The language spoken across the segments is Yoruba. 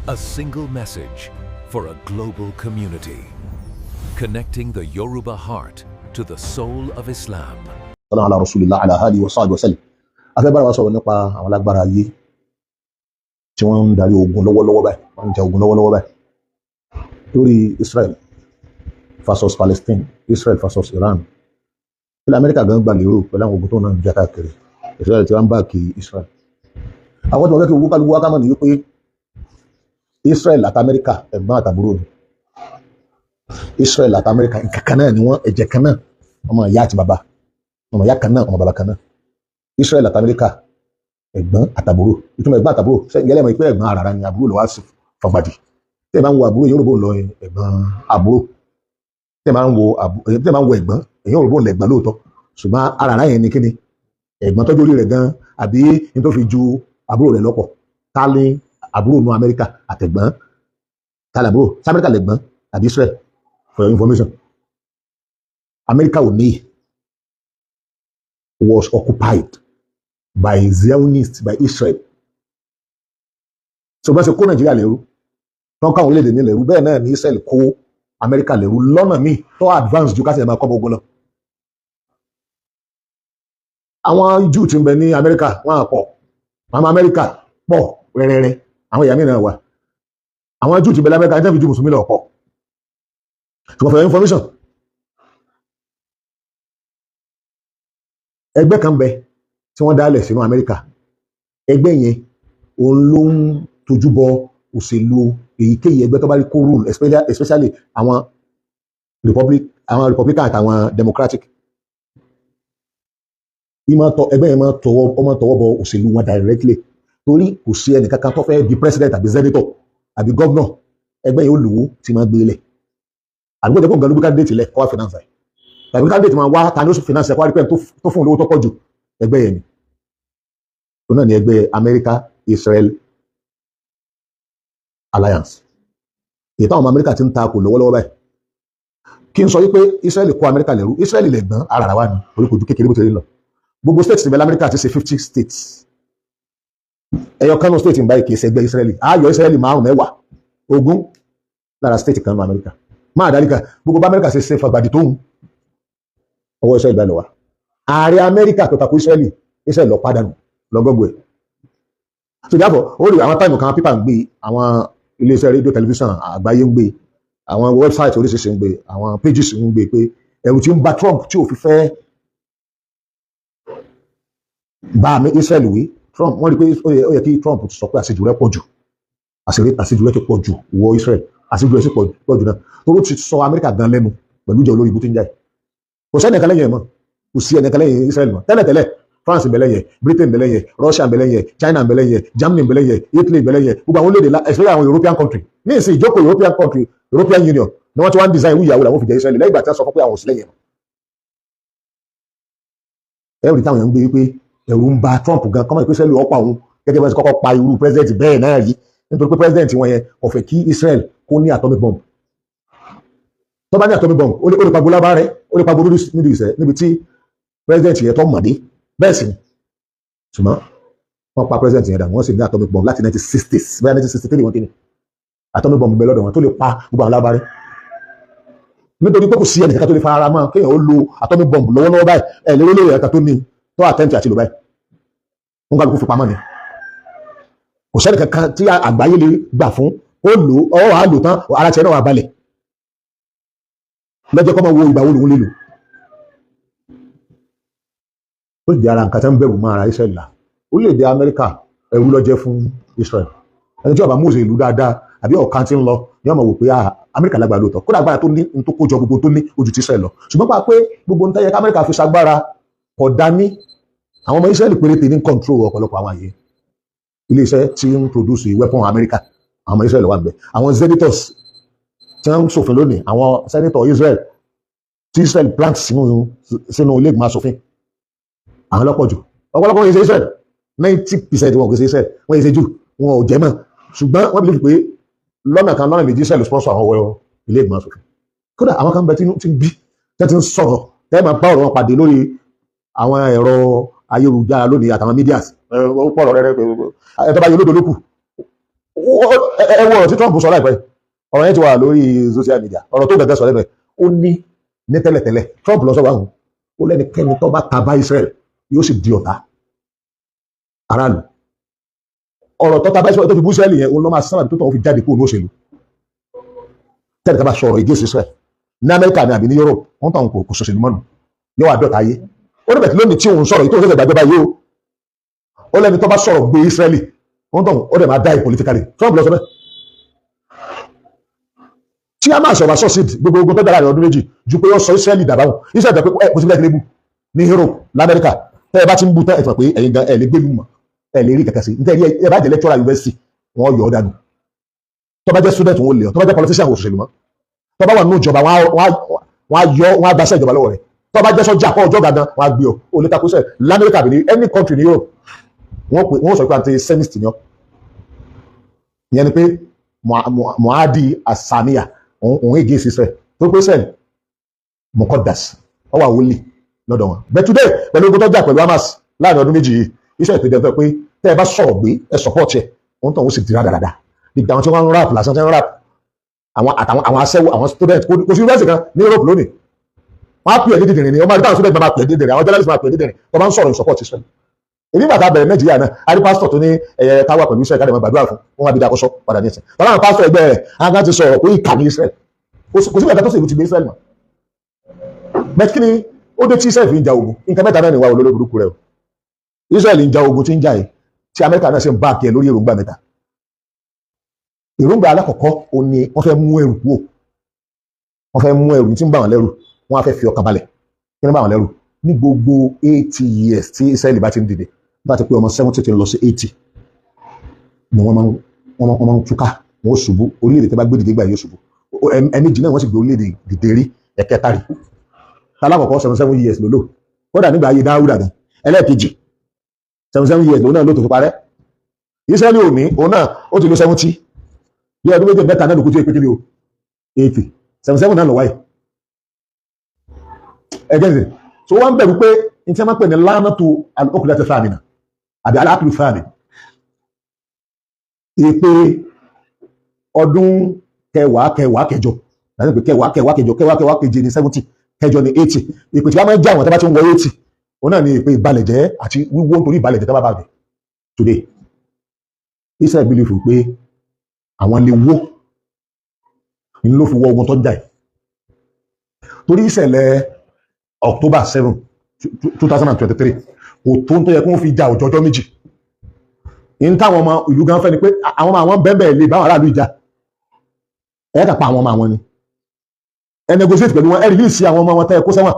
A single message for a global community, connecting the Yoruba heart to the soul of Islam. Ala Rasulillah ala alihi wa sahbihi wa sallam. Afẹ́ bára wa sọ̀rọ̀ nípa àwọn alágbára ayé tí wọ́n ń darí ogun lọ́wọ́lọ́wọ́ báyìí, wọ́n ń jà ogun lọ́wọ́lọ́wọ́ báyìí lórí Israel versus Palestine, Israel versus Iran. Ilẹ̀ Amẹ́ríkà gan gbà lérò pẹ̀lú àwọn ogun tó náà ń jà káàkiri. Israel ti wá ń bá kí Israel. Àwọn tí wọ́n fẹ́ kí owó kálukú wá ká mọ̀ nìyí pé Israel àti Amẹ́ríkà ẹ̀gbọ́n àtàbúrò ni. Israel àti Amẹ́ríkà nǹkan kan náà ni wọ́n, ẹ̀jẹ̀ kan náà, ọmọ ìyá àti bàbá, ọmọ ìyá kan náà, ọmọ bàbá kan náà. Israel àti Amẹ́ríkà ẹ̀gbọ́n àtàbúrò. Ìtumọ̀ ẹ̀gbọ́n àtàbúrò gẹ́lẹ́ mọ̀ pé ẹ̀gbọ́n àràrà ni àbúrò lọ́wọ́ sí fọgbàdì. Tẹ́ ẹ máa ń wo àbúrò èyí ò rò bó ń lọ ẹ̀gbọ́n àbúrò. Tẹ́ ẹ máa ń wo ẹ̀gbọ́n èyí ò rò bó ń lọ ẹ̀gbọ́n lóòótọ́. Ṣùgbọ́n àràrà yẹn ni kíni? Ẹ̀gbọ́n tọ́jú orí rẹ̀ gan àbí ní tó fi ju àbúrò rẹ̀ lọ́pọ̀. Tálí àbúrò nu Amẹ́ríkà àtẹ̀gbọ́n. Tálí àbúrò sí Amẹ́ríkà lẹ̀gbọ́n àbí Israel, for your information. America was occupied by Zionists, by Israel. So bá ṣe kó Nàìjíríà lẹ́rú, tó ń káwọn orílẹ̀-èdè ní lẹ́rú, bẹ́ẹ̀ náà ní Israel kó America lẹ́rú lọ́nà míì tó advance ju káṣí ẹ̀ máa kọ́ gbogbo lọ. Àwọn Júù tí ń bẹ ní America wọ́n á pọ̀, àwọn America pọ̀ rẹ́rẹ́rẹ́, àwọn ìyá mìíràn wà. Àwọn Júù tí ń bẹ ní America ní tẹ́fì ju Mùsùlùmí lọ pọ̀. Ṣùgbọ́n for your information, ẹgbẹ́ kan bẹ tí wọ́n dálẹ̀ sínú Amẹ́ríkà. Ẹgbẹ́ yẹn òun ló ń tojú bọ òṣèlú èyíkéyìí ẹgbẹ́ tó bá rí kó rule, especially àwọn Republican àtàwọn Democratic. Ẹgbẹ́ yẹn máa tọwọ́ bọ òṣèlú wọn directly, torí kò sí ẹnìkankan tó fẹ́ di president àbí senator àbí governor. Ẹgbẹ́ yẹn ó lówó tí máa gbé lẹ̀. Àdúgbò jẹ́ kó nǹkan ló bí candidate lẹ̀ kó wá finance ẹ̀. Tàbí candidate máa wá ta ní ó sì finance ẹ̀ kó wá rí pé tó fún olówó tó pọ̀ jù, ẹgbẹ́ yẹn ni. Tó náà ni ẹgbẹ́ America-Israel Alliance. Èyí táwọn ọmọ Amẹ́ríkà ti ń ta kò lọ́wọ́lọ́wọ́ báyìí. Kí n sọ wípé Israel kó Amẹ́ríkà lẹ́rú, Israel lè gbọ́n ara wa ni, orí kò ju kékeré bó ti rí lọ. Gbogbo states ti bẹ l'Amẹ́ríkà ti ṣe 50 states. Ẹyọ kánú state ń báyìí kì í ṣe ẹgbẹ́ Israeli. Ayọ̀ Israeli 10 ogún lára state kan ní Amẹ́ríkà. Máa dálíkà gbogbo bá Amẹ́ríkà ṣe fagbàdì tó ń ọwọ́ Israel bẹ́ẹ̀ lọ wá. Ààrẹ Amẹ́ríkà tó takò Israel lọ pàdánù lọ́gọ́gbọ̀ ẹ̀. So therefore ó rí àwọn táìmù kan pípà ń gbé, àwọn iléeṣẹ́ rédíò tẹlifíṣàn àgbáyé ń gbé, àwọn wẹ́bsáìtì oríṣiríṣi ń gbé, àwọn pages ń gbé pé ẹ̀rù tí ń ba Trump tí ò fi fẹ́ bá Israel wí. Trump wọ́n rí pé ó yẹ kí Trump sọ pé àṣejù rẹ̀ pọ̀ jù, àṣejù rẹ̀ ti pọ̀ jù wọ Israel, àṣejù rẹ̀ sì pọ̀ jù náà. Toró ti sọ Amẹ́ríkà gan lẹ́nu pẹ̀lú ìjọ olórí ibú tí ń jáì. Kò sí ẹnìkan lẹ́yìn ẹ̀ mọ́, kò sí ẹnìkan lẹ́yìn Israel mọ́. Tẹ́lẹ̀tẹ́lẹ̀ France ń bẹ lẹ́yìn ẹ̀, Britain ń bẹ lẹ́yìn ẹ̀, Russia ń bẹ lẹ́yìn ẹ̀, China ń bẹ lẹ́yìn ẹ̀, Germany ń bẹ lẹ́yìn ẹ̀, Italy ń bẹ lẹ́yìn ẹ̀, gbogbo àwọn orílẹ̀-èdè especially àwọn European country. Ní ìsìn ìjókòó European country, European Union ni wọ́n ti wá ń design ìyàwó làwọn fi jẹ Israel lẹ́yìn ìgbà tí wọ́n sọ fún pé àwọn ò sí lẹ́yìn ẹ̀. Ẹ̀rù táwọn èèyàn ń gbé wípé ẹ̀rù ń ba Trump gan kọ́mọ̀ ìpè Israel ọ̀pọ̀ àwọn gẹ́gẹ́ bí wọ́n ti kọ́kọ́ pa irú president bẹ́ẹ̀ náà rí, nítorí pé president wọn yẹn kò fẹ́ kí Israel kó ní atomic bomb. Tó bá ní atomic bomb ó lè pa gbólá rẹ̀, ó lè pa gbóló níbi tí president yẹn tó mọ̀dé bẹ́ẹ̀ sì ni. Ṣùgbọ́n wọ́n pa president yẹn dà, wọ́n sì ní atomic bomb láti 1960s, bẹ́ẹ̀ 1963 wọ́n ti ní atomic bomb bẹ́ẹ̀ lọ́dọ̀ wọn tó lè pa gbogbo àwọn lábárẹ́. Nítorí pé kò sí ẹnìkan tó lè fara mọ́ kéèyàn ó lo atomic bomb lọ́wọ́lọ́wọ́ báyìí, ẹ̀ lérò lórí ẹ̀ka tó ní tó àtẹ́ǹtì àti lò báyìí. Wọ́n kálukú fi pamọ́ ni. Kò sẹ́ni kankan tí àgbáyé lè gbà fún ó lò ọwọ́ àá lò tán ara tiẹ̀ náà wà balẹ̀. Lọ́jọ́ kọ́ máa wo ìgbà wo lòun lè lò. Ó jẹ́ ara nǹkan tí wọ́n bẹ̀rù mọ́ ara Israel là. Orílẹ̀-èdè Amẹ́ríkà ẹrú ló jẹ́ fún Israel. Ẹni tí ó bá mú òṣèlú dáadáa àbí ọ̀kan tí ń lọ ni wọ́n máa wò pé Amẹ́ríkà lágbára lóòótọ́. Kódà agbára tó ní ní tó kójọ gbogbo tó ní ojú ti Israel lọ. Ṣùgbọ́n pa pé gbogbo ń tẹ́yẹ ká Amẹ́ríkà fi ṣagbára kódà ní àwọn ọmọ Israel péréte ní control ọ̀pọ̀lọpọ̀ àwọn àyè. Ilé-iṣẹ́ tí ń produce weapon Amẹ́ríkà àwọn ọmọ Israel wà níbẹ̀. Àwọn senators tí wọ́n ń ṣòfin lónìí, àwọn senator Israel tí Israel plant sínú ilé ìgbìmọ̀ aṣòfin, àwọn lọ́pọ̀ jù. Ọ̀pọ̀lọpọ̀ wọn yìí ṣe Israel, 90% wọn kò ṣe Israel, wọn yìí ṣe jù, wọn ò jẹ́ mọ́. Ṣùgbọ́n wọ́n believe pé lọ́nà kan lọ́nà méjì Israel sponsor àwọn ọwọ́ ilé ìgbìmọ̀ aṣòfin. Kódà àwọn kan bẹ tí ń bí tí ń sọ̀rọ̀ tẹ́ máa bá ọ̀rọ̀ wọn pàdé lórí àwọn ẹ̀rọ ayélujára lónìí àtàwọn medias ó pọ̀rọ̀ rẹ̀ ẹ̀ tó bá yẹ olódò lókù ẹ wo ọ̀rọ̀ tí Trump sọ láìpẹ́ ọ̀rọ̀ yẹn ti wà lórí social media ọ̀rọ̀ tó gẹ́gẹ́ sọ lẹ́nu ẹ̀ ó ní tẹ́lẹ̀tẹ́lẹ̀ Trump lọ sọ́wọ́ àwọn ó lẹ́nikẹ́ni tó bá ta bá Israel yóò sì di ọ̀tá aráàlú ọ̀rọ̀ tó ta bá Israel tó fi bú Israel yẹn ó lọ́ máa sábà tó tọ̀ fi jáde kúrò ní òṣèlú tẹ́lẹ̀ tá bá sọ̀rọ̀ against Israel ní Amẹ́ríkà ní àbí ní Europe wọ́n tàn kò ṣòṣèlú mọ́nu yóò wá dọ̀tá ayé ó ní bẹ̀tẹ̀ lónìí tí òun sọ̀rọ̀ ìtòun ṣẹ̀ṣẹ̀ gbàjọba yìí ó lẹ́ni tó bá sọ̀rọ̀ gbé Israeli wọ́n tàn ó dẹ̀ máa die politically Trump lọ sọ bẹ́ẹ̀ tí a máa sọ̀rọ̀ succeed gbogbo ogun tó dára ní ọdún méjì ju pé ó sọ Israeli dàbáwọn Israeli pé kò sí bẹ́ẹ̀ lébù ní Europe l'Amẹ́ríkà tẹ́ ẹ bá ti ń bu tẹ́ ẹ fẹ́ pé ẹ̀yin gan ẹ̀ lè gbé lù mọ́ ẹ̀ lè rí kẹ̀kẹ́ sí nítorí ẹ bá jẹ́ lecturer university wọ́n yọ ọ́ dànù tó bá jẹ́ student wọn lè ọ tó bá jẹ́ politician wò ṣòṣèlú mọ́ tó bá wà nínú ìjọba wọ́n á gbaṣẹ́ ìjọba lọ́wọ́ rẹ̀ tó bá jẹ́ sọ́jà kọ́ ọjọ́ gangan wọ́n á gbé ọ ó lè takò sẹ́ l'Amẹ́ríkà bí ní any country ní Europe wọ́n sọ pé anti-semist ni ọ́ ìyẹn ni pé muhadi asamiya òun ègé Israel tó pé sẹ́ẹ̀lì mukodas ọ wà wọlé lọ́dọ̀ wọn but today pẹ̀lú ogun tó jà pẹ̀lú Hamas láàrin ọdún méjì yìí Israel pé dẹ́fẹ́ pé tẹ́ ẹ bá sọ̀rọ̀ gbé ẹ support ẹ òun tó ń sì dira dáadáa nígbà àwọn tí wọ́n ń rap lásán tí wọ́n ń rap àwọn aṣẹ́wó àwọn student kò sí university kan ní Europe lónìí wọ́n á pè é dídìrín ni wọ́n máa dáhùn student máa pè é dídìrín àwọn journalist máa pè é dídìrín tó bá ń sọ̀rọ̀ support Israel èmi bàtà bẹ̀rẹ̀ Nàìjíríà náà a rí pásítọ̀ tó ní ẹ̀yẹ káwà pẹ̀lú Israel káde máa gbàdúrà fún wọn àbí dakọ́sọ́ padà ní ẹ̀sìn tọ́lá àwọn pásítọ̀ ẹgbẹ́ rẹ̀ àwọn ti sọ̀rọ̀ pé ìkà ní Israel kò sí ìgbà tó sì ìlú ti gbé Israel mọ̀ bẹ́ẹ̀ kí ni ó dé tí Israel fi ń ja ogun nǹkan mẹ́ta náà ni wà olóló burúkú rẹ̀ o Israel ń ja ogun tí ń jà yìí tí Amẹ́ríkà náà ṣe ń bá àkẹ́ lórí èròǹgbà mẹ́ta èròǹgbà alákọ̀ọ́kọ́ ó ní wọ́n fẹ́ mú ẹrù kúrò wọ́n fẹ́ mú ẹrù tí ń bà wọ́n lẹ́rù wọ́n á fẹ́ fi ọkàn balẹ̀ kí ni bà wọ́n lẹ́rù ní gbogbo 80 years tí Israel bá ti ń dìde bá ti pé ọmọ 70 ti lọ sí 80 ni wọ́n máa ń túká wọ́n ṣubú orílẹ̀-èdè tí bá gbé dìde gbà yóò ṣubú ẹ̀mejì náà wọ́n sì gbé orílẹ̀-èdè dìde rí ẹ̀kẹta rí alákọ̀ọ́kọ́ 77 years ló lò kódà nígbà ayé Dáúdà gan ẹlẹ́ẹ̀kejì 77 years lòun náà ló tó fi parẹ́ Israel òní òun náà ó ti lo 70 bí ọdún méjì mẹ́ta náà ló kú tí ó pé kí ni o 80 77 náà lọ wáyé ẹgẹ́sì so wọ́n bẹ̀rù pé ní tí a máa pè ní lánàtò al-uqdati thamina àbí al-aqlu thamin ìpè ọdún kẹwàá kẹjọ láti pé kẹwàá keje ní 70 kẹjọ ní 80 ìpè tí wọ́n máa ń jẹ́ àwọn tó bá ti ń wọ 80 òun náà ní ìpè ìbalẹ̀jẹ́ àti wíwó nítorí ìbalẹ̀jẹ́ tó bá bàjẹ́ today Israel believe pé àwọn lè wó ní ló fi wọ ogun tó ń jà yìí torí ìṣẹ̀lẹ̀ October 7 2023 kò tó ń tó yẹ kí wọ́n fi jà òjòjọ́ méjì ní táwọn ọmọ ìlú gan fẹ́ ni pé àwọn ọmọ àwọn bẹ́ẹ̀ lè báwọn aráàlú ìjà ẹ̀ kà pa àwọn ọmọ àwọn ni ẹ negotiate pẹ̀lú wọn ẹ release àwọn ọmọ wọn tẹ́ ẹ kó sẹ́wọ̀n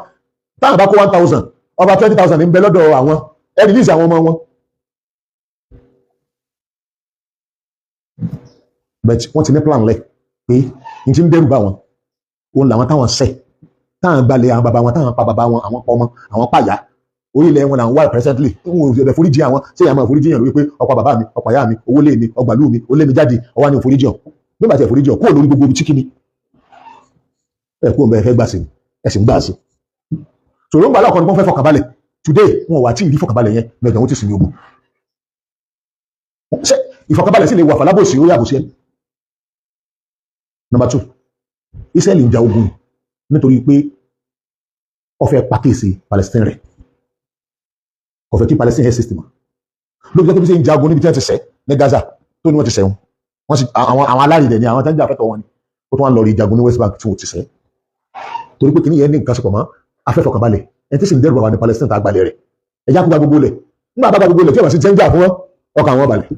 táwọn bá kó 1000 ọba 20,000 ń bẹ lọ́dọ̀ àwọn ẹ release àwọn ọmọ wọn but wọ́n ti ní plan lẹ̀ pé n ti ń dẹ́rù bá wọn òun làwọn táwọn sẹ̀ táwọn gbalẹ̀ àwọn bàbá wọn táwọn pa bàbá wọn àwọn pọmọ àwọn pàyà orílẹ̀ wọn làwọn wà presently wọn ò lè foríjì àwọn ṣé ìyá máa foríjì yàn lórí pé ọ̀pọ̀ bàbá mi ọ̀pọ̀ ìyá mi owó lé mi ọgbàlú mi ó lé mi jáde ọwọ́ ni foríjì ọ̀ bí bàtí ẹ̀ foríjì ọ̀ kúrò lórí gbogbo ibi chíkíní ẹ̀ kúrò bẹ́ẹ̀ fẹ́ gbà sí ẹ̀sìn gbà sí sòrò ń gbà lọ́kọ̀ ni wọ́n fẹ́ fọkànbalẹ̀ today wọn wà tí ì rí fọkànbalẹ̀ yẹn lọ́jọ́ wọn ti sìn ní ogun ṣé ìfọkànbalẹ̀ sì lè wà fàlábòsí orí àbòsí ẹ̀. Number 2 Israel ń ja ogun nítorí pé ó fẹ́ pàkíyèsí Palestine rẹ̀ ó fẹ́ kí Palestine health system ló fi jẹ́ pé bí ṣe ń ja ogun níbi tí wọ́n ti ṣẹ́ ní Gaza tó ní wọ́n ti ṣẹ́ wọn àwọn alárìndẹ̀ ni àwọn tó ń jà fẹ́tọ̀ wọn ni ó tún wá lọ rí jagun ní West Bank tí wọ́n ti ṣẹ́ torí pé kìíní yẹn ní nǹkan ṣe pọ̀ mọ́ afẹ́fọ̀kànbalẹ̀ ẹni tí sì ń dẹ́rù bàbá ní Palestine tá a gbalẹ̀ rẹ̀ ẹ̀já kó gba gbogbo lẹ̀ nígbà bá gba gbogbo lẹ̀ tí wọ́n sì ti ń jà fún wọn ọkàn àwọn balẹ̀.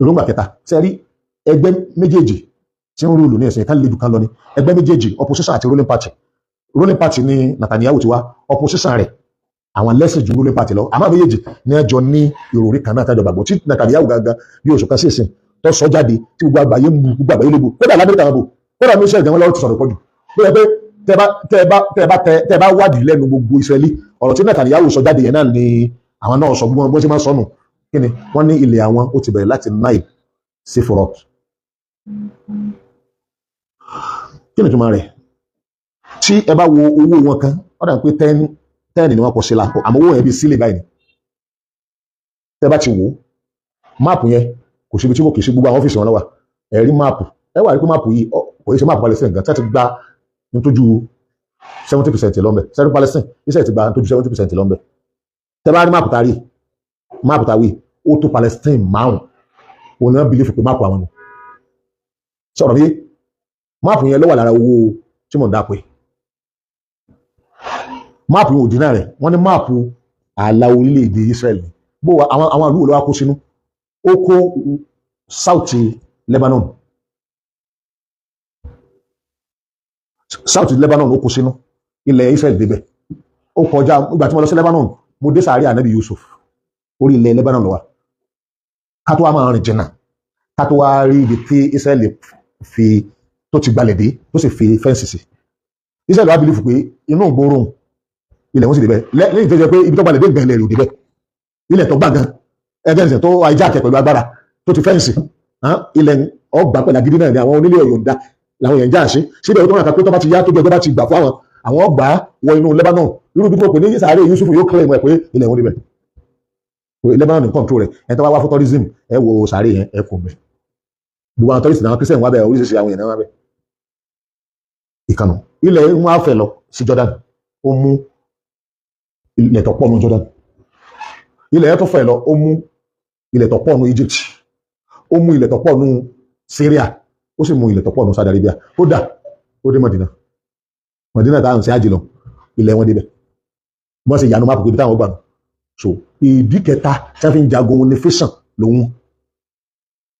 Èròǹgbà kẹta sẹ́rí ẹgbẹ́ méjèèjì tí ń rúlù ní ẹ̀sìn ìkàlẹ̀ lè dùkan lọ ní ẹgbẹ́ méjèèjì opposition àti ruling party ní Netanyahu ti wá opposition rẹ̀ àwọn lẹ́sìn ju ruling party lọ àmọ́ méjèèjì ní ẹjọ́ ní ìròrí kan náà tájọ gbàgbọ́ tí Netanyahu gangan bí oṣù kan sí ìsìn tó sọ jáde tí gbogbo àgbáyé ń bu gbogbo àgbáyé lébu kódà l'Amẹ́ríkà wọn bò kódà ní Israel gan-an lọ́wọ́ ti sọ̀rọ̀ pọ̀jù tó yẹ pé tẹ́ bá wádìí lẹ́nu gbogbo Israeli ọ̀rọ̀ tí Netanyahu sọ jáde yẹn náà ni àwọn náà sọ gbogbo bó ṣe máa ń sọnù kí ni wọ́n ní ilẹ̀ àwọn ó ti bẹ̀rẹ̀ láti Nile sí Forot kí ni túmọ̀ rẹ̀ tí ẹ bá wo owó wọn kan ó dà pé 10 ni wọ́n kọ sí lápò àmọ́ owó yẹn bí sílẹ̀ báyìí tẹ́ bá ti wò máàpù yẹn kò síbi tí mo kì í sí gbogbo àwọn ọ́fíìsì wọn lọ́wọ́ ẹ̀rí máàpù ẹ wà rí pé máàpù yìí kò ṣe máàpù Palestine gan tí wọ́n ti gba nítójú 70% lọ́nbẹ̀ sẹ́rí Palestine Israel ti gba nítójú 70% lọ́nbẹ̀ tẹ́ bá rí máàpù tàwí ó tó Palestine 5 òun náà bìlífù pé máàpù àwọn nù sọ̀rọ̀ bí máàpù yẹn ló wà lára owó tí mò ń dá pé máàpù yẹn ò dínà rẹ̀ wọ́n ní máàpù ààlà orílẹ̀-èdè Israel bó àwọn àlúwò ló wá kó sínú ó kó South Lebanon ó kó sínú ilẹ̀ Israel débẹ̀ ó kọjá ìgbà tí mo lọ sí Lebanon mo dé sàárẹ̀ ànábì Yusuf orí ilẹ̀ Lebanon ló wà ká tó wá máa rìn jìnnà ká tó wá rí ibi tí Israel fi tó ti gbalẹ̀ dé tó sì fi fẹ́ǹsì sí Israel wá bìlífù pé inú ìgboro ilẹ̀ wọn sì débẹ̀ lẹ́yìn tó jẹ́ pé ibi tó gbalẹ̀ dé gan ilẹ̀ rẹ̀ ò débẹ̀ ilẹ̀ tó gbàgán ẹgbẹ́nsẹ̀ tó ajáàkẹ́ pẹ̀lú agbára tó ti fẹ́ǹsì ilẹ̀ ọgbà pẹ̀lú agídí náà ni àwọn onílé ọ̀yọ̀ ń dá làwọn èèyàn já sí síbẹ̀ tó wọn kà pé tó bá ti yá tó jẹ́ tó bá ti gbà fún àwọn ọgbà wọ inú Lebanon irú bí tó pè ní sàárè Yusuf yóò kílẹ̀ mọ́ ẹ̀ pé ilẹ̀ wọn débẹ̀ Lebanon ní control rẹ̀ ẹ̀ tó wá fún tourism ẹ wo sàárè yẹn ẹ kò mẹ́ gbogbo àwọn tourist náà Christian wà bẹ́ẹ̀ oríṣiríṣi àwọn èèyàn wà bẹ́ẹ̀ ìkànnì ilẹ̀ wọn á fẹ́ lọ sí Jordan ó mú ilẹ̀ tó pọ̀ nù Jordan ilẹ̀ tó fẹ́ lọ ó mú ilẹ̀ tó pọ̀ nù Egypt ó mú ilẹ̀ tó pọ̀ nù Syria ó sì mú ilẹ̀ tó pọ̀ nù Saudi Arabia ó dà ó dé Madina táwọn sí àjìlọ ilẹ̀ wọn débẹ̀ wọ́n sì yanu máàpù pé táwọn gbà nù so ìdí kẹta tí wọ́n fi ń jagun ní fẹsàn lòun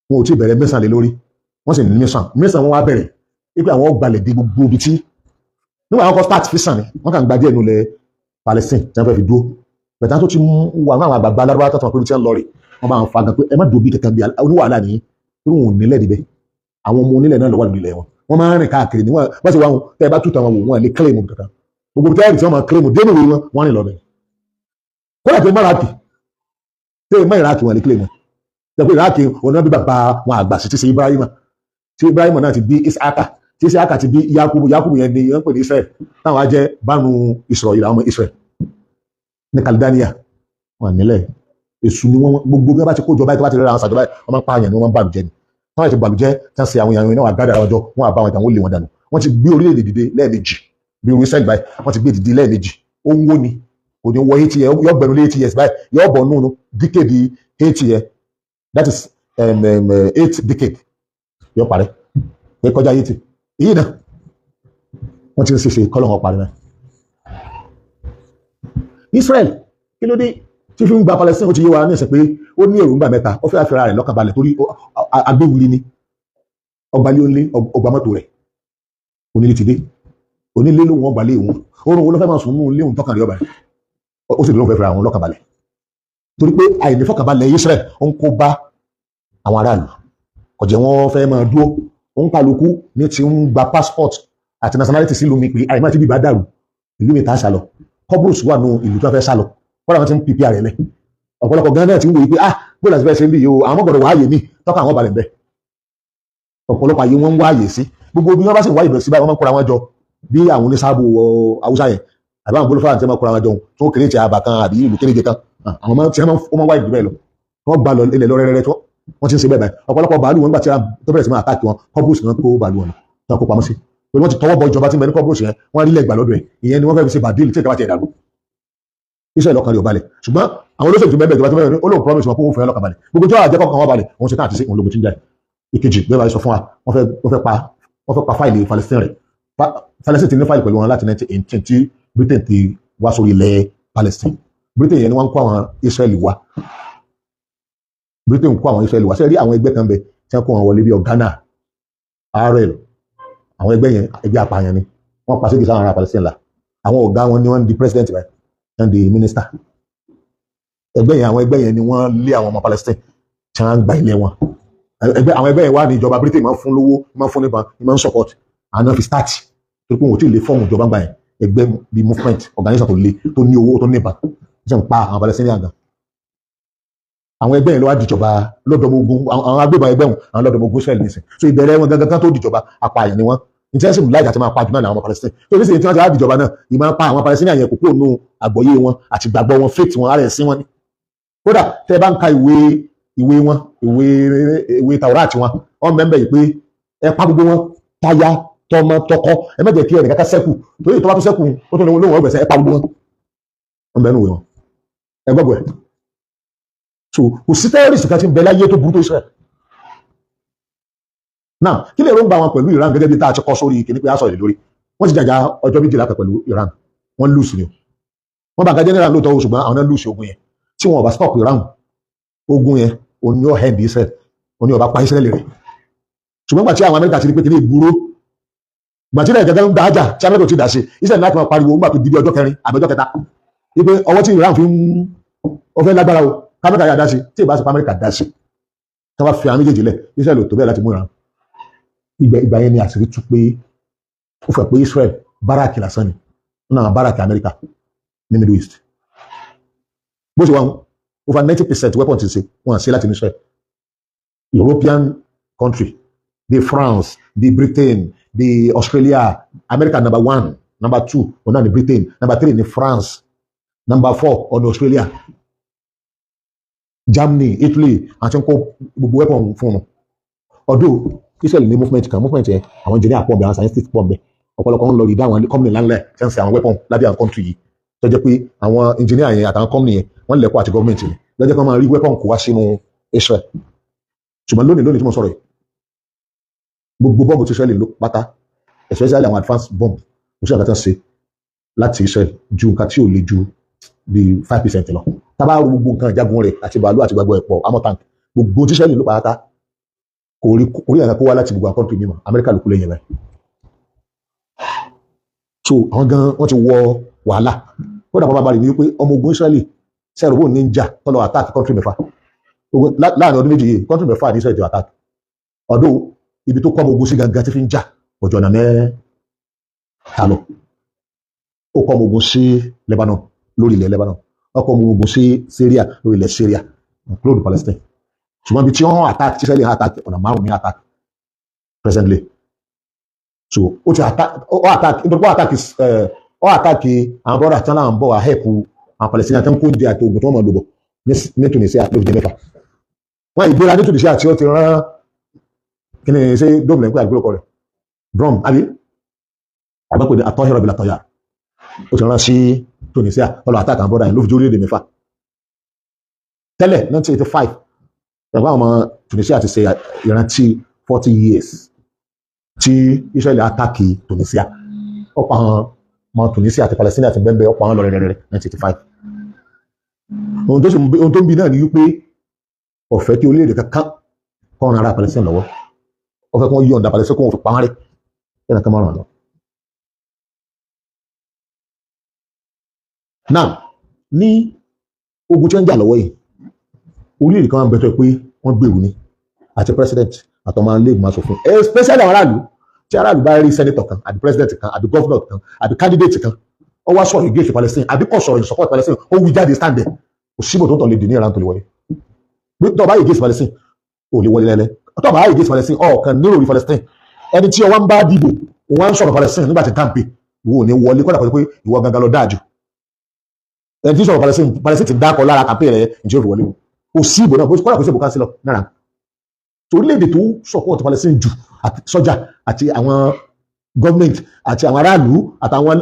wọn ò tí ì bẹ̀rẹ̀ mẹ́sàn lé lórí wọ́n sì ní mẹ́sàn wọn wá bẹ̀rẹ̀ wípé àwọn gbalẹ̀ dé gbogbo ibi tí nígbà wọn kọ́ start fẹsàn ni wọ́n kàn gba díẹ̀ nù lẹ̀ Palestine tí wọ́n fẹ́ fi dúró bẹ̀tà tó ti wà ní àwọn àgbàgbà alárúbá tó tàn pé tí wọ́n lọ rè wọ́n bá ń fa gan pé ẹ má dòbí kankan bí oníwàhálà nìyí tó wọn ò nílẹ̀ níbẹ̀ àwọn ọmọ onílẹ̀ náà lọ́wọ́ nílẹ̀ wọn máa ń rìn káàkiri ní wọ́n ti wá wọn tẹ́ ẹ bá tútù àwọn wò wọn lè kílèmù kankan gbogbo tẹ́ẹ̀rì tí wọ́n máa kílèmù dénú ìwé wọn rìn lọ́bẹ̀ kódà pé máràkì tẹ́ ẹ má ìrákì wọn lè kílèmù tẹ́ pé ìrákì ọ̀nà bí bàbá wọn àgbà sí ti ṣe Ibrahim náà ti bí Isaka tí Isaka ti bí Yakubu yẹn ni wọ́n pè ní Israel táwọn á jẹ́ bánu Israel àwọn Israel ní Caledonia wọn nílẹ̀ èṣù ni wọn gbogbo bí wọn bá ti kó jọba tó bá ti rẹ àwọn sàjọba wọn máa ń pààyàn ni wọn máa ń bàlùjẹ́ ni wọn ti bàlùjẹ́ tí wọn ṣe àwọn èèyàn náà wà gádà ọjọ́ wọn àbá wọn ìtàn wọn lè wọn dànù wọn ti gbé orílẹ̀-èdè dìde lẹ́ẹ̀mejì bí orí sẹ́ẹ̀lì báyìí wọn ti gbé dìde lẹ́ẹ̀mejì ó ń wó ni kò ní wọ 80 years yọ gbẹnu lé 80 years báyìí yọ bọ̀ nù díkèdì 80 years that is 8 decade yọ parẹ́ pé kọjá 80 èyí náà wọn ti ń ṣe kọ́lọ́ wọn parí náà Israel kí ló dé tí fi ń gba Palestine ó ti yé wa ní ẹsẹ̀ pé ó ní èròǹgbà mẹ́ta ó fẹ́ àfẹ́ra rẹ̀ lọ́kànbalẹ̀ torí agbéwuli ni ọgbàlẹ̀ òǹlé ọgbà mọ́tò rẹ̀ onílé ti dé onílé lóhun ọgbàlẹ̀ òun oorun wo ló fẹ́ máa sùn nínú ilé òun tọkàn rí ọba rẹ̀ ó sì lóun fẹ́ fẹ́ra àwọn lọ́kànbalẹ̀ torí pé àìnífọ̀kànbalẹ̀ Israel ó ń kó bá àwọn aráàlú kò jẹ́ wọ́n fẹ́ máa dúró ó ń kálukú ní ti ń gba passport àti nationality sílùú mi pé àìmọ́ ti bí bá dàrú ìlú mi tá a sálọ Kọ́bùrùsù wà nù ìlú tó fẹ́ sálọ wọ́n làwọn ti ń pípí ààrẹ lẹ̀ ọ̀pọ̀lọpọ̀ gan náà ti ń wòye pé bóòlù àti fẹ́ ṣe ń bí yìí o àwọn gbọ́dọ̀ wáyé mi tọ́ka àwọn balẹ̀ bẹ́ẹ̀ ọ̀pọ̀lọpọ̀ ayé wọn ń wáyé sí gbogbo bí wọ́n bá sì wáyé bẹ̀rẹ̀ sí báyìí wọ́n máa ń kóra wọn jọ bí àwọn oníṣàbò Haúsá yẹn àbí àwọn bolófà àti ẹ̀ máa kóra wọn jọ tó kéré ti àbà kan àbí ìlú kéréje kan àwọn máa ti máa wáyé jù bẹ́ẹ̀ lọ wọ́n gbà lọ ilẹ̀ lọ rẹ́rẹ́rẹ́ tó wọ́n ti ń ṣe bẹ́ẹ̀ báyìí ọ̀pọ̀lọpọ̀ bàálù wọn gbà tí tó bẹ̀rẹ̀ sí máa àtàkì wọn Kọ́bùrùsù náà kó bàálù wọn tó kó pamọ́ sí pẹ̀lú wọ́n ti tọwọ́ bọ ìjọba tí ń bẹ ní Kọ́bùrùsù yẹn wọ́n rí lẹ́gbàá lọ́dọ̀ ẹ̀ ìyẹn ni wọ́n fẹ́ fi ṣe bàdíìlì tí ìjọba ti ẹ̀dàrú Israel ọkàn rẹ̀ ò balẹ̀ ṣùgbọ́n àwọn olóṣèlú tó bẹ́ẹ̀ tó bá tó bẹ́ẹ̀ ó lóun promise wọn kó wọ́n fẹ́ ọlọ́kàn balẹ̀ gbogbo tí wọ́n àjẹkọ̀ kan wọ́n balẹ̀ wọ́n ṣe tán àti sí òun lógun tí ń jà ìkejì bẹ́ẹ̀ bá sọ fún wa wọ́n fẹ́ pa fáìlì Palestine rẹ̀ Palestine ti ní fáìlì pẹ̀lú wọn láti 1918 tí Britain ti wá sórí ilẹ̀ Palestine Britain yẹn ni wọ́n ń kó àwọn Israel wá Britain kó àwọn Israel wá sẹ́ẹ̀rí àwọn ẹgbẹ́ kan bẹ tí wọ́n kó wọn wọlé bí Ghana RL àwọn ẹgbẹ́ yẹn ẹgbẹ́ apààyàn ni wọ́n pa sígi sáwọn ará Palestine la àwọn ọ̀gá wọn ni wọ́n di president báyìí and the minister ẹgbẹ́ yẹn àwọn ẹgbẹ́ yẹn ni wọ́n lé àwọn ọmọ Palestine tí wọ́n gba ilé wọn àwọn ẹgbẹ́ yẹn wà ní ìjọba Britain máa ń fún lówó máa ń fún nípa máa ń support and náà fi start torí pé wọn ò tí ì lè fọ́ọ̀mù ìjọba gbà yẹn ẹgbẹ́ bíi movement organisation tó lé tó ní owó tó nípa ṣe ń pa àwọn Palestinian gan àwọn ẹgbẹ́ yẹn ló wá dìjọba lọ́dọ̀mọ̀gún àwọn agbébọn ẹgbẹ́ wọn àwọn lọ́dọ̀mọ̀gún Israel nìsín so ìbẹ̀rẹ̀ wọn gangan kan tó dìjọba apààyàn ni wọn intensive láì àti máa pa jù náà àwọn Palestine tó ní sèyí tí wọ́n ti wá dìjọba náà ìmọ̀ pa àwọn Palestinian yẹn kókó nù àgbọ́yé wọn àti gbàgbọ́ wọn faith wọn ara ẹ̀sìn wọn ni kódà tẹ́ bá ń ka ìwé ìwé wọn ìwé Tàórátì wọn wọ́n mẹ́mbẹ̀ yìí pé ẹ pa gbogbo wọn táyà tọmọ tọkọ ẹ má jẹ́ kí ẹnì kankan ṣẹ́kù torí ìtọ́wá tó ṣẹ́kù ó tó lóhùn ọgbẹ̀sẹ̀ ẹ pa gbogbo wọn wọ́n bẹ́ẹ̀ nù wé wọn ẹ gbọ́gbọ́ ẹ̀ so kò sí terrorist kan tí ń bẹ láyé tó burú tó Israel náà kí lè rọ́ǹgbà wọn pẹ̀lú Iran gẹ́gẹ́ bí tá a ti kọ́ sórí kìíní pé a sọ èdè lórí wọ́n ti jàjà ọjọ́ 12 pẹ̀lú Iran wọ́n lùsì ni wọ́n bá ga general lóòótọ́ ṣùgbọ́n àwọn náà lùsì ogun yẹn tí wọn ò bá stop Iran ogun yẹn òní ọ̀ hẹ́ndì Israel òní ọba pa Israel rẹ̀ ṣùgbọ́n gbàtí àwọn Amẹ́ríkà ti rí pé kí ní ìgbúró gbàtí náà gẹ́gẹ́ ń da ájà tí Amẹ́ríkà ti dà sí Israel láti máa pariwo ńgbà tó di ọjọ́ 4 àbí ọjọ́ 3 wípé ọwọ́ tí Iran fi ń ọfẹ́ lágbára o kámẹ́ríkà yà dá sí tí ìbá sí Amẹ́ríkà dá sí tí wọ́n fi àwọn méjèèjì lẹ̀ Israel ò tó bẹ́ẹ̀ láti mú Iran ìgbà yẹn ni àṣírí tú pé ó fẹ́ pé Israel báràkì lásán ni náà báràkì Amẹ́ríkà ní Middle East bó ṣe wà over 90% weapon ti ṣe wọn à ṣe láti ní Israel European country the France the Britain the Australia America number 1 number 2 ọ̀nà ní Britain number 3 ní France number 4 ọ̀nà Australia Germany Italy àti ń kó gbogbo weapon fún un ọdún Israel ní movement yẹn àwọn engineer pọ̀ bẹ̀ àwọn scientists pọ̀ bẹ̀ ọ̀pọ̀lọpọ̀ ń lọ rí dáwọn company lánlẹ̀ tí wọ́n ṣe àwọn weapon lábẹ́ àwọn country yìí tó jẹ́ pé àwọn engineer yẹn àtàwọn company yẹn wọ́n lẹ̀kọ́ àti government yẹn lọ́jọ́ kan máa rí weapon kó wá sínú Israel ṣùgbọ́n lónìí tí mo sọ̀rọ̀ yìí gbogbo bọ́ọ̀bù tí Israel lò pátá especially àwọn advanced bomb kò sí àkàtà ṣe láti Israel ju nǹkan tí ò le ju bí 5% lọ tábà gbogbo nǹkan ìjagun rẹ̀ àti bàálù àti gbàgbọ́ ẹ̀pọ̀ amọ̀ tank gbogbo tí Israel lò pátá kò rí ẹ̀ka kó wá láti gbogbo àwọn country mímọ́ Amẹ́ríkà ló kú lẹ́yìn rẹ̀ so àwọn gan wọ́n ti wọ wàhálà kódà bàbá bá rí ní wípé ọmọ ogun Israeli sẹ́rùbó ninja tọ́lọ attack country mẹ́fà láàrin ọdún méjì yìí country mẹ́fà ní Israel ti attack ọdún ibi tó kọ́ ọmọ ogun sí gangan tí fi ń jà ọjọ́ ọ̀nà mẹ́ta lọ ó kọ́ ọmọ ogun sí Lebanon lórí ilẹ̀ Lebanon ó kọ́ ọmọ ogun sí Syria lórí ilẹ̀ Syria include Palestine ṣùgbọ́n ibi tí wọ́n attack tí Israeli attack ọ̀nà 5 ní attack presently so ó ti attack nítorí ó attack àwọn brother tí wọ́n náà ń bọ̀ wá hẹ́ẹ̀kù àwọn Palestinian tí wọ́n kó di àti ogun tí wọ́n mọ̀ lòbọ̀ ní Tunisia ló fi jẹ́ mẹ́fà wọ́n ìgbéra ní Tunisia tí ó ti rán kí ni ṣe dóòmù lẹ́gbẹ̀ẹ́ àgbélò kọ rẹ̀ drum àbí àgbẹ̀pẹ̀ ní atọ́hẹ́rọ̀ bíi àtọ́yà ó ti rán sí Tunisia lọ́lọ́ attack àwọn brother yẹn ló fi jẹ́ orílẹ̀-èdè mẹ́fà tẹ́lẹ̀ 1985 ẹ̀fọ́ àwọn Tunisia ti ṣe ìrántí 40 years tí Israeli attack Tunisia ọ̀pọ̀ àwọn ọmọ Tunisia àti Palestine àti bẹ́ẹ̀ ọ̀pọ̀ àwọn lọ rẹ̀rẹ̀rẹ̀ 1985 ohun tó ń bi náà ni wípé ọ̀fẹ́ kí orílẹ̀-èdè kankan kọ́ran ara Palestine lọ́wọ́ ọ̀fẹ́ kí wọ́n yí ọ̀dà Palestine kó wọn fi pa wọ́n rẹ̀ ẹ̀nà kan márùn-ún lọ. náà ní ogun tí wọ́n ń jà lọ́wọ́ yìí orílẹ̀-èdè kan máa ń bẹ̀tọ̀ pé wọ́n gbèrú ni àti president àtọmọ ilé ìgbìmọ̀ aṣòfin especially àwọn aráàlú tí aráàlú bá rí senator kan àbí president kan àbí governor kan àbí candidate kan ó wá sọ̀rọ̀ against Palestine àbí kò sọ̀rọ̀ in support Palestine ó wí jáde stand there kò síbò tó ń tọ̀ lè dì ní ìran tó lè wọlé tó bá yẹ against Palestine ò lè wọlé lẹ́lẹ́ tó bá yẹ against Palestine ọ̀kan nírò orí Palestine ẹni tí ọwọ́ ń bá dìbò òun ń sọ̀rọ̀ Palestine nígbà tí campaign ìwọ ò ní wọlé kọ́dà pé ìwọ gangan lọ dáàjù ẹni tí sọ̀rọ̀ Palestine ti dákọ̀ lára campaign rẹ̀ ìjẹ́ òfin wọlé kò síbò náà kọ́dà kò síbò councilor náírà orílẹ̀-èdè tó support Palestine jù àti sọ́jà àti àwọn government àti àwọn aráàlú àtàwọn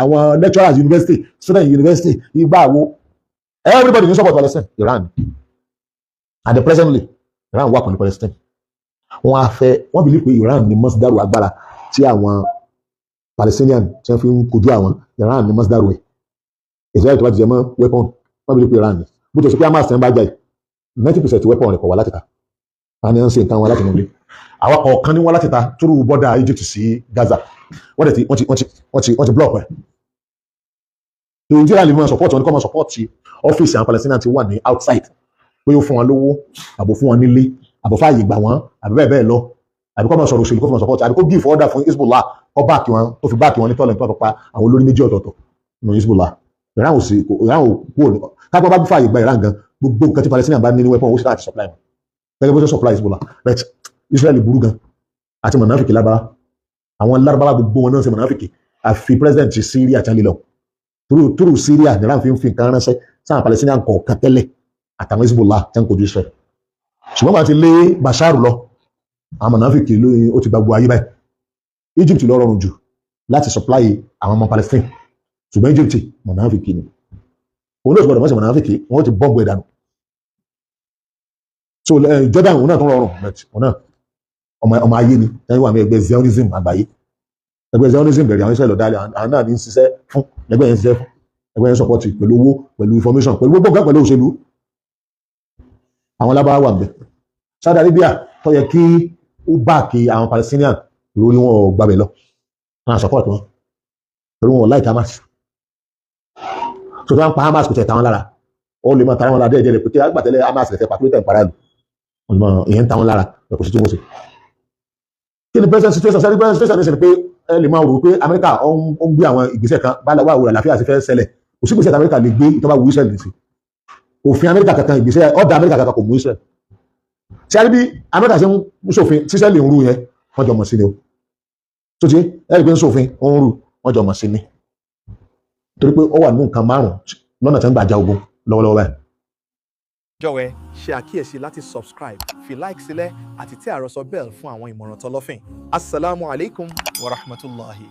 àwọn lecturers university student university ìgbà wo everybody ní support Palestine Iran and presently Iran wà pẹ̀lú Palestine wọ́n believe pé Iran ní mọ́sídàrú agbára tí àwọn Palestinian tí wọ́n fi ń kojú àwọn Iran ní mọ́sídàrú ẹ̀ Israel tó bá ti jẹ mọ́ weapon wọ́n believe pé Iran ní bó tó sọ pé Hamas ń bá jà 90% weapon rẹ̀ kọ̀ wá láti ta àní ń ṣe nǹkan wọn láti nílé àwọn ọ̀kan ní wọn láti ta túrú bọ́dà Egypt sí Gaza wọ́n ti block ẹ̀ Nigeria lè mọ́ support wọn ní kọ́ mọ́ support ọ́fíìsì àwọn Palestinian ti wà ní outside pé ó fún wọn lówó àbò fún wọn nílé àbò fààyè gbà wọn àbí bẹ́ẹ̀ bẹ́ẹ̀ lọ àbí kọ́ mọ́ sọ̀rọ̀ òṣèlú kó fún wọn support àbí kó give order fún Hezbollah kọ́ báàkì wọn tó fi báàkì wọn ní tọ́lẹ̀ tó pa àwọn olórí méjì ọ̀tọ̀ọ̀tọ̀ nínú Hezbollah Iran ò kú òní kápẹ́ bá fààyè gba Iran gan gbogbo nǹkan tí Palestinian bá ní weapon ó sì láti supply wọn gẹ́gẹ́ bó ṣe supply Hezbollah but Israel burú gan àti mọ̀náfìkì lábára àwọn lárúbáwá gbogbo wọn náà ṣe mọ̀náfìkì àfi president Syria àti alilọ túrú Syria nìran fi ń fi nǹkan ránṣẹ́ sáwọn Palestinian kọ̀ọ̀kan tẹ́lẹ̀ àtàwọn Hezbollah tẹ́ ń kojú Israel ṣùgbọ́n wọ́n ti lé Bashar lọ àwọn mọ̀nàfíkì ló ó ti gba gbogbo ayé báyìí Egypt ló rọrùn jù láti supply àwọn ọmọ Palestine ṣùgbọ́n Egypt mọ̀nàfíkì ni òun náà ti gbọdọ̀ mọ́sí mọ̀nàfíkì wọ́n ti bọ́ọ̀bù ẹ̀ dànù so Jordan òun náà tó rọrùn òun náà ọmọ ayé ni ẹni wà ní ẹgbẹ́ Zionism àgbáyé ẹgbẹ́ Zionism bẹ̀rẹ̀ àwọn Israel ọ̀dàlẹ̀ àwọn náà ní ń ṣiṣẹ́ fún ẹgbẹ́ yẹn ń ṣiṣẹ́ fún ẹgbẹ́ yẹn support pẹ̀lú owó pẹ̀lú information pẹ̀lú gbogbo nǹkan pẹ̀lú òṣèlú àwọn lábáwá wà ń bẹ Saudi Arabia tó yẹ kí ó báàkì àwọn Palestinian lórí wọn ò gbàbẹ̀ lọ náà support wọn lórí wọn ò like Hamas so tó ń pa Hamas kò tẹ̀ táwọn lára ó lè máa tara wọn lára díẹ̀ pé kí agbàtẹ́lẹ̀ Hamas rẹ̀ tẹ̀ pàtó tẹ̀ ń para lù ìyẹn ń táwọn lára lọ́kùnrin tí wọ́n ṣe kí ni present situation sẹ́ni present situation ní sẹ́ni pé ẹ lè máa rò pé Amẹ́ríkà ó ń gbé àwọn ìgbésẹ̀ kan bá wà àlàáfíà ti fẹ́ ṣẹlẹ̀ kò sí ìgbésẹ̀ tí Amẹ́ríkà lè gbé ìtọ́ba wù Israel nìsí òfin Amẹ́ríkà kankan ìgbésẹ̀ ọ̀dà Amẹ́ríkà kankan kò mú Israel ṣe àrí bí Amẹ́ríkà ṣe ń ṣòfin tí Israel ń rú yẹn wọ́n jọ mọ̀ sí ni o tó ti ẹ̀rí pé ń ṣòfin ó ń rú wọ́n jọ mọ̀ sí ni torí pé ó wà nínú nǹkan márùn-ún lọ́nà tí ń gbà já ogun lọ́wọ́lọ́wọ́ báyìí. Jọ̀wọ́ ṣe àkíyèsí láti subscribe fi like sílẹ̀ àti tí àròsọ bell fún àwọn ìmọ̀ràn tọlọ́fìn. Assalamu alaikum wa rahmatullahi.